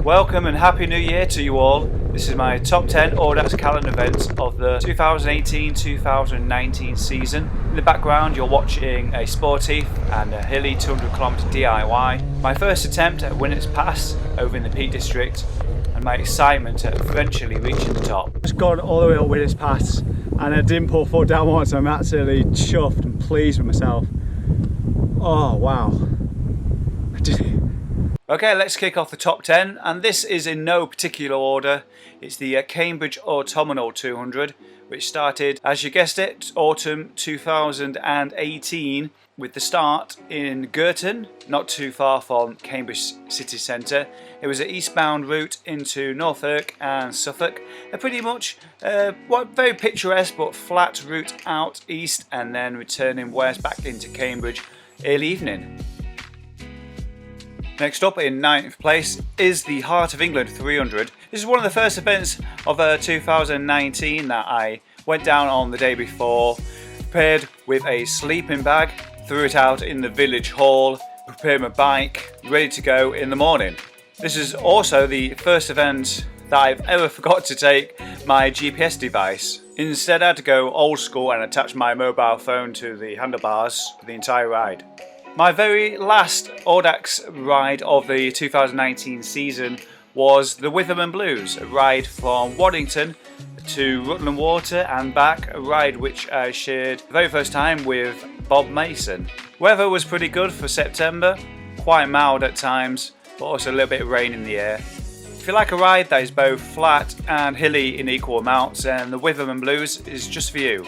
Welcome and Happy New Year to you all. This is my top 10 Audax calendar events of the 2018-2019 season. In the background you're watching a Sportif and a hilly 200km DIY. My first attempt at Winners Pass over in the Peak District and my excitement at eventually reaching the top. Just gone all the way up Winners Pass and I didn't pull foot down once. I'm absolutely chuffed and pleased with myself. Oh wow. Okay, let's kick off the top 10, and this is in no particular order. It's the Cambridge Autumnal 200, which started, as you guessed it, autumn 2018, with the start in Girton, not too far from Cambridge city centre. It was an eastbound route into Norfolk and Suffolk, a pretty much very picturesque but flat route out east and then returning west back into Cambridge early evening. Next up in 9th place is the Heart of England 300. This is one of the first events of 2019 that I went down on the day before, prepared with a sleeping bag, threw it out in the village hall, prepared my bike, ready to go in the morning. This is also the first event that I've ever forgot to take my GPS device. Instead I had to go old school and attach my mobile phone to the handlebars for the entire ride. My very last Audax ride of the 2019 season was the Witherman Blues, a ride from Waddington to Rutland Water and back, a ride which I shared the very first time with Bob Mason. Weather was pretty good for September, quite mild at times, but also a little bit of rain in the air. If you like a ride that is both flat and hilly in equal amounts, then the Witherman Blues is just for you.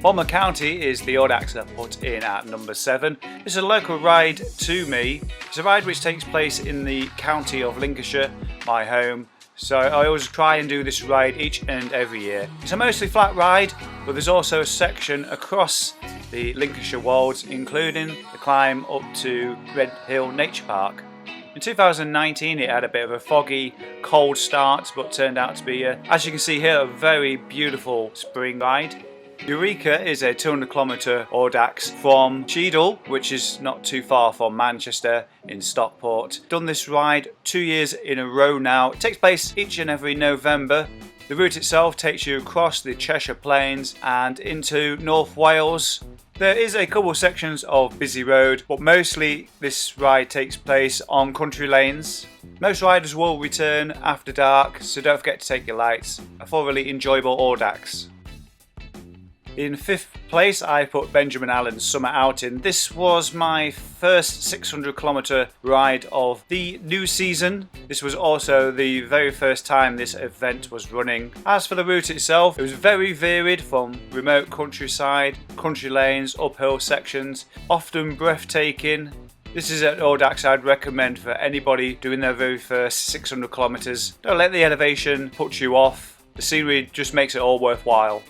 Monmouth County is the Audax that I put in at number 7. It's a local ride to me. It's a ride which takes place in the county of Lincolnshire, my home. So I always try and do this ride each and every year. It's a mostly flat ride, but there's also a section across the Lincolnshire Wolds, including the climb up to Red Hill Nature Park. In 2019 it had a bit of a foggy, cold start, but turned out to be, as you can see here, a very beautiful spring ride. Eureka is a 200km Audax from Cheadle, which is not too far from Manchester in Stockport. Done this ride 2 years in a row now. It takes place each and every November. The route itself takes you across the Cheshire Plains and into North Wales. There is a couple sections of busy road, but mostly this ride takes place on country lanes. Most riders will return after dark, so don't forget to take your lights. A thoroughly enjoyable Audax. In 5th place I put Benjamin Allen's Summer Outing. This was my first 600km ride of the new season. This was also the very first time this event was running. As for the route itself, it was very varied, from remote countryside, country lanes, uphill sections, often breathtaking. This is an Audax I'd recommend for anybody doing their very first 600km. Don't let the elevation put you off. The scenery just makes it all worthwhile.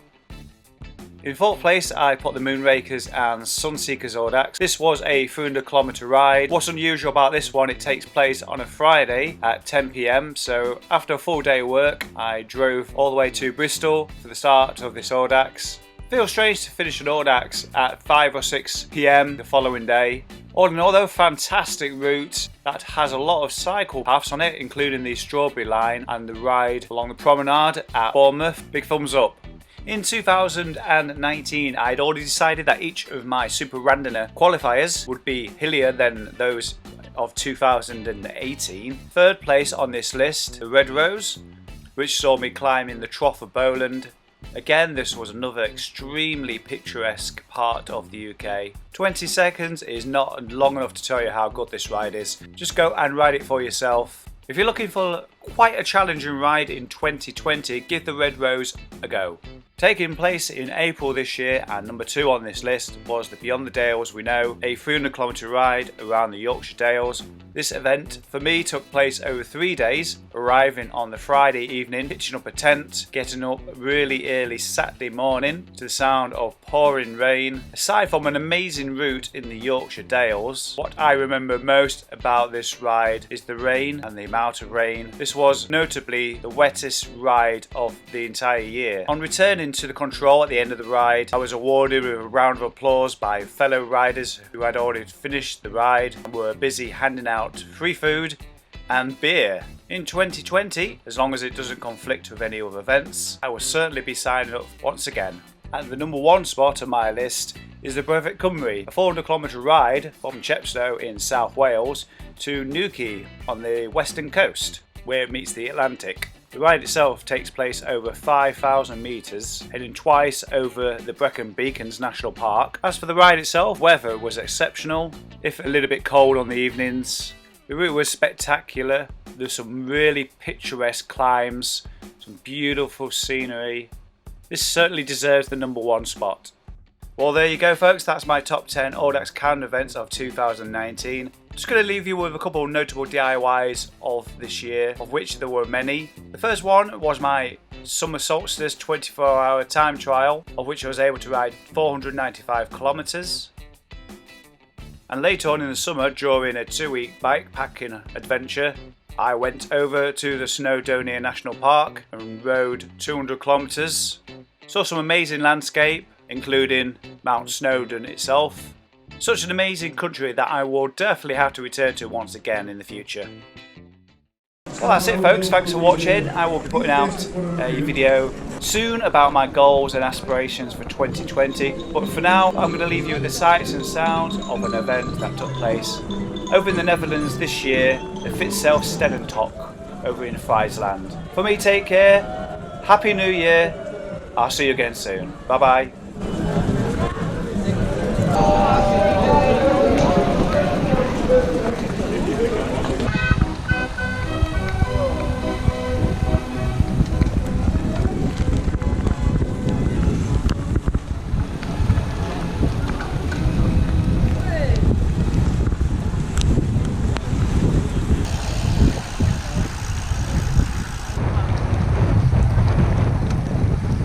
In 4th place I put the Moonrakers and Sunseekers Audax. This was a 300km ride. What's unusual about this one, it takes place on a Friday at 10 PM, so after a full day of work I drove all the way to Bristol for the start of this Audax. Feels strange to finish an Audax at 5 or 6 PM the following day. All in all though, fantastic route that has a lot of cycle paths on it, including the Strawberry Line and the ride along the promenade at Bournemouth. Big thumbs up. In 2019 I'd already decided that each of my Super Randoner qualifiers would be hillier than those of 2018. 3rd place on this list, the Red Rose, which saw me climbing the Trough of Bowland. Again, this was another extremely picturesque part of the UK. 20 seconds is not long enough to tell you how good this ride is. Just go and ride it for yourself. If you're looking for quite a challenging ride in 2020, give the Red Rose a go. Taking place in April this year, and number 2 on this list, was the Beyond the Dales We Know, a 300km ride around the Yorkshire Dales. This event for me took place over 3 days, arriving on the Friday evening, pitching up a tent, getting up really early Saturday morning to the sound of pouring rain. Aside from an amazing route in the Yorkshire Dales, what I remember most about this ride is the rain and the amount of rain. This was notably the wettest ride of the entire year. On returning into the control at the end of the ride, I was awarded with a round of applause by fellow riders who had already finished the ride and were busy handing out free food and beer. In 2020, as long as it doesn't conflict with any other events, I will certainly be signing up once again. And the number one spot on my list is the Brevet Cymru, a 400km ride from Chepstow in South Wales to Newquay on the western coast, where it meets the Atlantic. The ride itself takes place over 5,000 metres, heading twice over the Brecon Beacons National Park. As for the ride itself, weather was exceptional, if a little bit cold on the evenings. The route was spectacular. There's some really picturesque climbs, some beautiful scenery. This certainly deserves the number one spot. Well, there you go folks, that's my top 10 Audax calendar events of 2019. Just going to leave you with a couple of notable DIYs of this year, of which there were many. The first one was my summer solstice 24-hour time trial, of which I was able to ride 495 kilometers. And later on in the summer, during a 2-week bikepacking adventure, I went over to the Snowdonia National Park and rode 200 kilometers. Saw some amazing landscape, including Mount Snowdon itself. Such an amazing country that I will definitely have to return to once again in the future. Well, that's it folks, thanks for watching. I will be putting out a video soon about my goals and aspirations for 2020, but for now I'm going to leave you with the sights and sounds of an event that took place over in the Netherlands this year, the Fitzelf Stedentop over in Friesland. For me, take care, Happy New Year, I'll see you again soon, bye bye.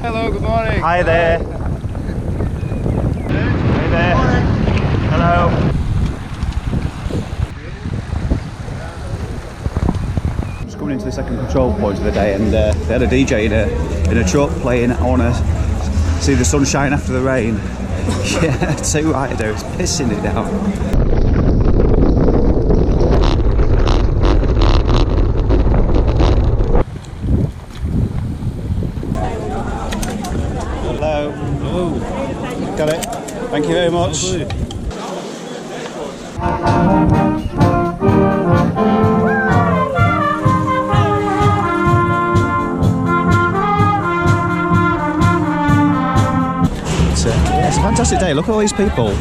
Hello, good morning. Hi there. Hey there. Hello. Just coming into the second control point of the day, and they had a DJ in a truck playing I Wanna See the Sunshine After the Rain. Yeah, too right to do, it's pissing it down. Got it. Thank you very much. It's a fantastic day. Look at all these people.